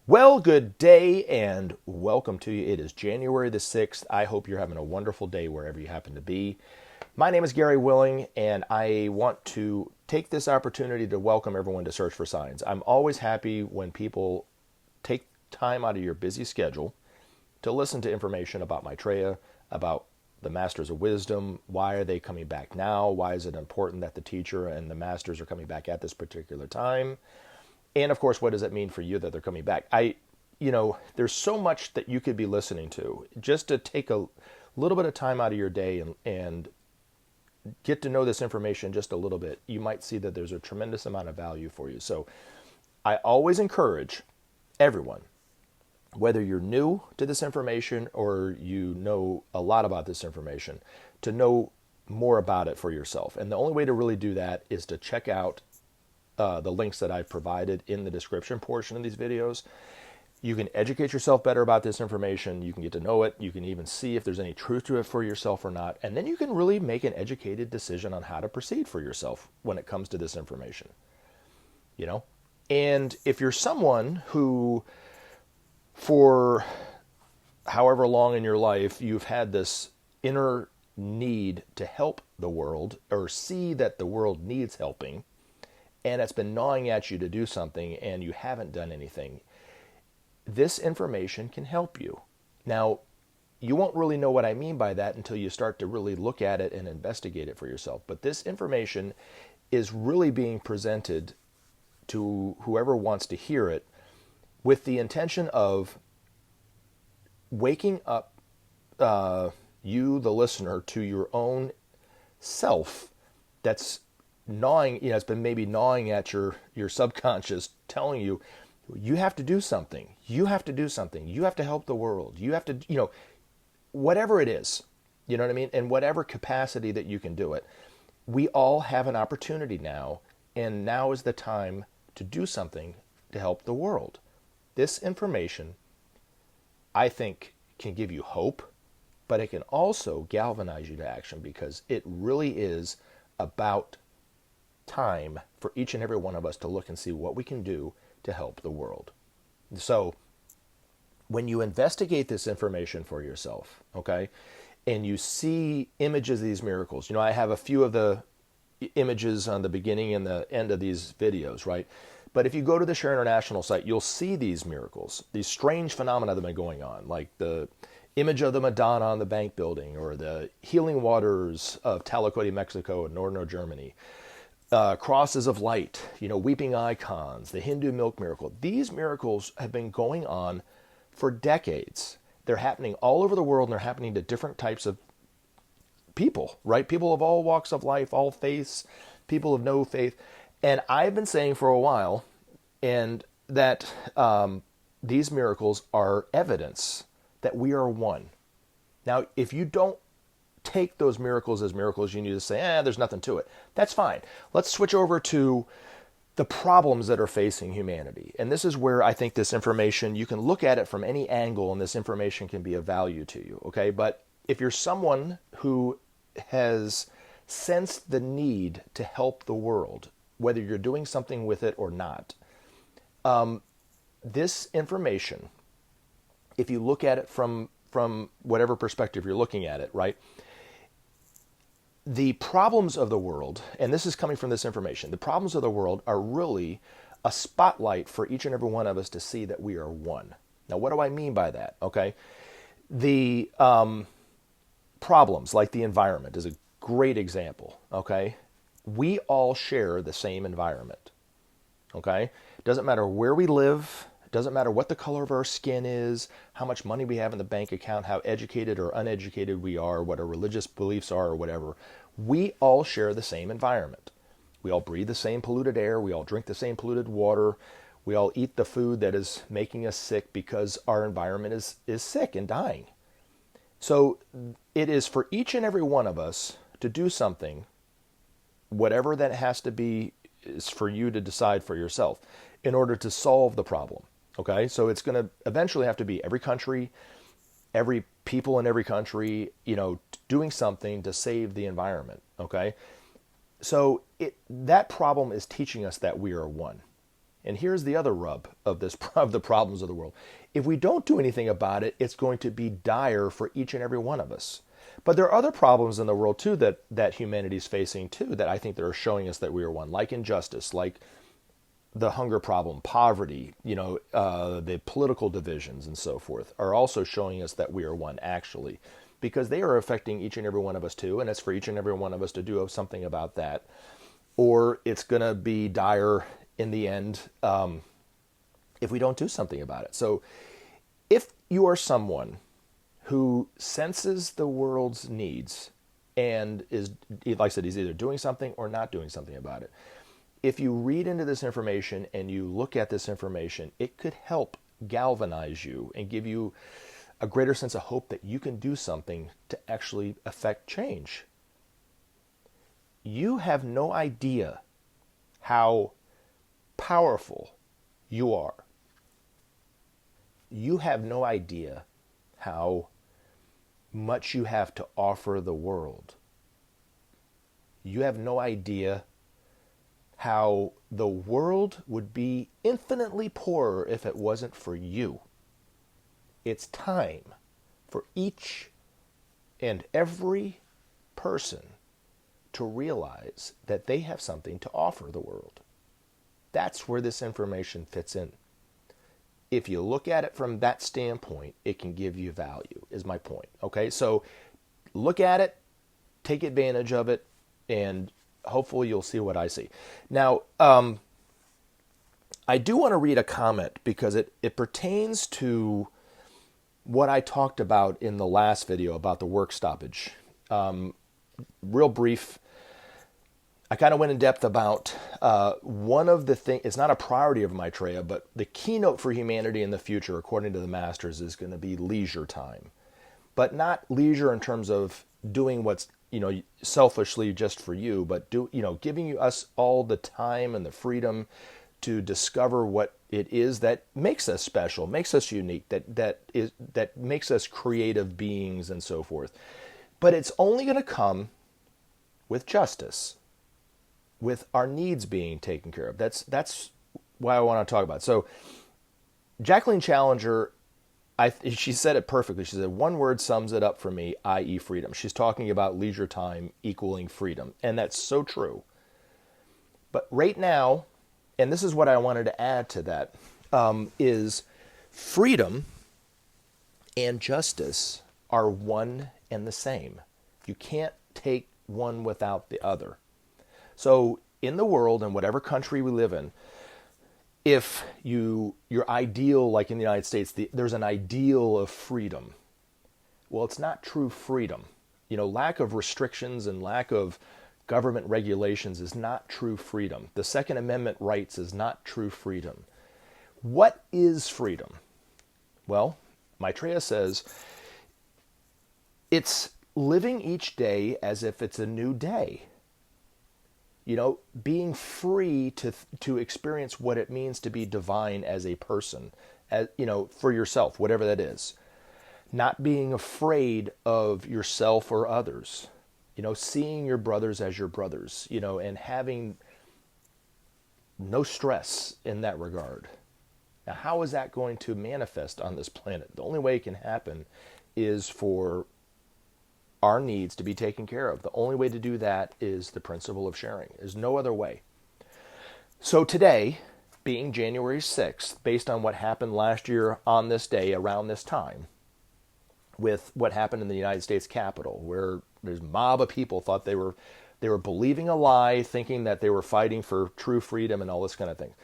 Well, good day and welcome to you. It is January the 6th. I hope you're having a wonderful day wherever you happen to be. My name is Gary Willing, and I want to take this opportunity to welcome everyone to Search for Signs. I'm always happy when people take time out of your busy schedule to listen to information about Maitreya, about the Masters of Wisdom. Why are they coming back now? Why is it important that the teacher and the Masters are coming back at this particular time? And of course, what does it mean for you that they're coming back? There's so much that you could be listening to. Just to take a little bit of time out of your day and get to know this information just a little bit, you might see that there's a tremendous amount of value for you. So I always encourage everyone, whether you're new to this information or you know a lot about this information, to know more about it for yourself. And the only way to really do that is to check out the links that I've provided in the description portion of these videos. You can educate yourself better about this information. You can get to know it. You can even see if there's any truth to it for yourself or not. And then you can really make an educated decision on how to proceed for yourself when it comes to this information. And if you're someone who, for however long in your life, you've had this inner need to help the world or see that the world needs helping, and it's been gnawing at you to do something and you haven't done anything, this information can help you. Now, you won't really know what I mean by that until you start to really look at it and investigate it for yourself. But this information is really being presented to whoever wants to hear it with the intention of waking up you, the listener, to your own self that's gnawing, it's been maybe gnawing at your subconscious, telling you, you have to do something. You have to do something. You have to help the world. You have to, whatever it is, you know what I mean? In whatever capacity that you can do it. We all have an opportunity now, and now is the time to do something to help the world. This information, I think, can give you hope, but it can also galvanize you to action, because it really is about time for each and every one of us to look and see what we can do to help the world. So when you investigate this information for yourself, okay, and you see images of these miracles, I have a few of the images on the beginning and the end of these videos, right? But if you go to the Share International site, you'll see these miracles, these strange phenomena that have been going on, like the image of the Madonna on the bank building, or the healing waters of Tlacote, Mexico, and northern Germany. Crosses of light, weeping icons, the Hindu milk miracle. These miracles have been going on for decades. They're happening all over the world, and they're happening to different types of people, right? People of all walks of life, all faiths, people of no faith. And I've been saying for a while, and that these miracles are evidence that we are one. Now, if you don't take those miracles as miracles, you need to say, there's nothing to it. That's fine. Let's switch over to the problems that are facing humanity. And this is where I think this information, you can look at it from any angle, and this information can be of value to you, okay? But if you're someone who has sensed the need to help the world, whether you're doing something with it or not, this information, if you look at it from whatever perspective you're looking at it, right? The problems of the world, and this is coming from this information, the problems of the world are really a spotlight for each and every one of us to see that we are one. Now, what do I mean by that? Okay. The problems, like the environment, is a great example. Okay. We all share the same environment. Okay. Doesn't matter where we live. It doesn't matter what the color of our skin is, how much money we have in the bank account, how educated or uneducated we are, what our religious beliefs are, or whatever. We all share the same environment. We all breathe the same polluted air. We all drink the same polluted water. We all eat the food that is making us sick because our environment is sick and dying. So it is for each and every one of us to do something, whatever that has to be, is for you to decide for yourself in order to solve the problem. Okay, so it's going to eventually have to be every country, every people in every country, doing something to save the environment. Okay, so that problem is teaching us that we are one. And here's the other rub of this of the problems of the world. If we don't do anything about it, it's going to be dire for each and every one of us. But there are other problems in the world too that humanity is facing too, that I think that are showing us that we are one, like injustice, like the hunger problem, poverty, the political divisions and so forth are also showing us that we are one, actually, because they are affecting each and every one of us too. And it's for each and every one of us to do something about that, or it's going to be dire in the end if we don't do something about it. So if you are someone who senses the world's needs and is, like I said, he's either doing something or not doing something about it, if you read into this information and you look at this information, it could help galvanize you and give you a greater sense of hope that you can do something to actually affect change. You have no idea how powerful you are. You have no idea how much you have to offer the world. You have no idea how the world would be infinitely poorer if it wasn't for you. It's time for each and every person to realize that they have something to offer the world. That's where this information fits in. If you look at it from that standpoint, it can give you value, is my point. Okay, so look at it, take advantage of it, and hopefully you'll see what I see. Now, I do want to read a comment because it pertains to what I talked about in the last video about the work stoppage. Real brief, I kind of went in depth about one of the things, it's not a priority of Maitreya, but the keynote for humanity in the future, according to the masters, is going to be leisure time. But not leisure in terms of doing what's, selfishly just for you, but giving us all the time and the freedom to discover what it is that makes us special, makes us unique, that makes us creative beings and so forth. But it's only going to come with justice, with our needs being taken care of. That's why I want to talk about it. So Jacqueline Challenger, she said it perfectly. She said, one word sums it up for me, i.e. freedom. She's talking about leisure time equaling freedom. And that's so true. But right now, and this is what I wanted to add to that, is freedom and justice are one and the same. You can't take one without the other. So in the world, in whatever country we live in, if your ideal, like in the United States, there's an ideal of freedom. Well, it's not true freedom. Lack of restrictions and lack of government regulations is not true freedom. The Second Amendment rights is not true freedom. What is freedom? Well, Maitreya says it's living each day as if it's a new day. Being free to experience what it means to be divine as a person, for yourself, whatever that is. Not being afraid of yourself or others. Seeing your brothers as your brothers, and having no stress in that regard. Now, how is that going to manifest on this planet? The only way it can happen is for our needs to be taken care of. The only way to do that is the principle of sharing. There's no other way. So today, being January 6th, based on what happened last year on this day, around this time, with what happened in the United States Capitol, where there's a mob of people thought they were believing a lie, thinking that they were fighting for true freedom and all this kind of thing.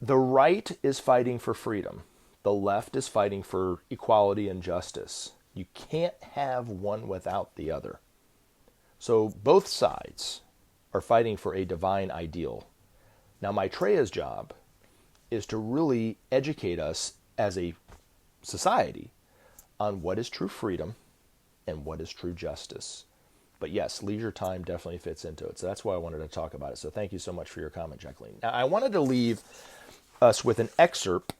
The right is fighting for freedom. The left is fighting for equality and justice. You can't have one without the other. So both sides are fighting for a divine ideal. Now, Maitreya's job is to really educate us as a society on what is true freedom and what is true justice. But yes, leisure time definitely fits into it. So that's why I wanted to talk about it. So thank you so much for your comment, Jacqueline. Now, I wanted to leave us with an excerpt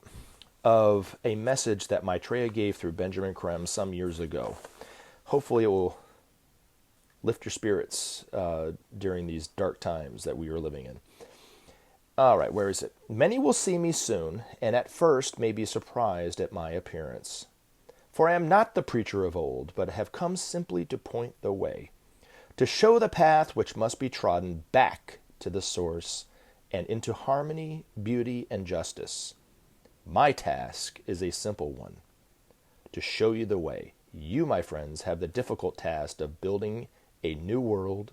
of a message that Maitreya gave through Benjamin Creme some years ago. Hopefully it will lift your spirits during these dark times that we are living in. All right, where is it? Many will see me soon, and at first may be surprised at my appearance. For I am not the preacher of old, but have come simply to point the way, to show the path which must be trodden back to the source and into harmony, beauty, and justice. My task is a simple one, to show you the way. You, my friends, have the difficult task of building a new world,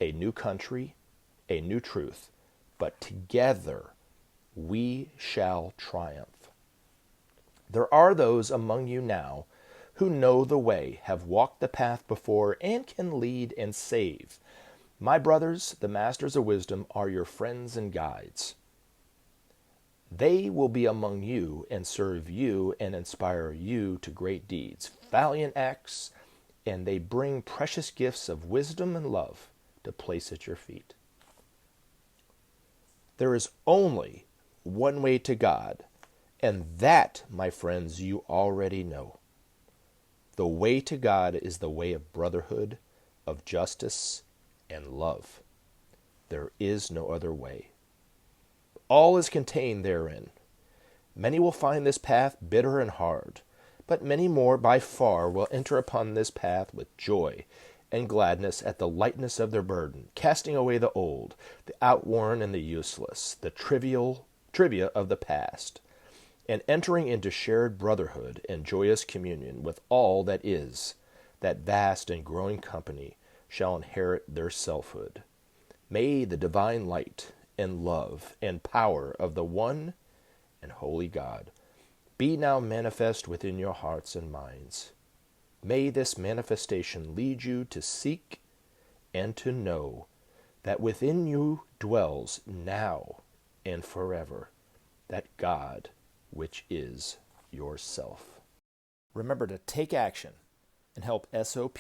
a new country, a new truth. But together we shall triumph. There are those among you now who know the way, have walked the path before, and can lead and save. My brothers, the masters of wisdom, are your friends and guides. They will be among you and serve you and inspire you to great deeds, valiant acts, and they bring precious gifts of wisdom and love to place at your feet. There is only one way to God, and that, my friends, you already know. The way to God is the way of brotherhood, of justice, and love. There is no other way. All is contained therein. Many will find this path bitter and hard, but many more by far will enter upon this path with joy and gladness at the lightness of their burden, casting away the old, the outworn and the useless, the trivia of the past, and entering into shared brotherhood and joyous communion with all that is, that vast and growing company shall inherit their selfhood. May the divine light and love and power of the one and holy God be now manifest within your hearts and minds. May this manifestation lead you to seek and to know that within you dwells now and forever that God which is yourself. Remember to take action and help SOP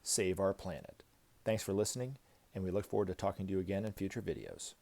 save our planet. Thanks for listening, and we look forward to talking to you again in future videos.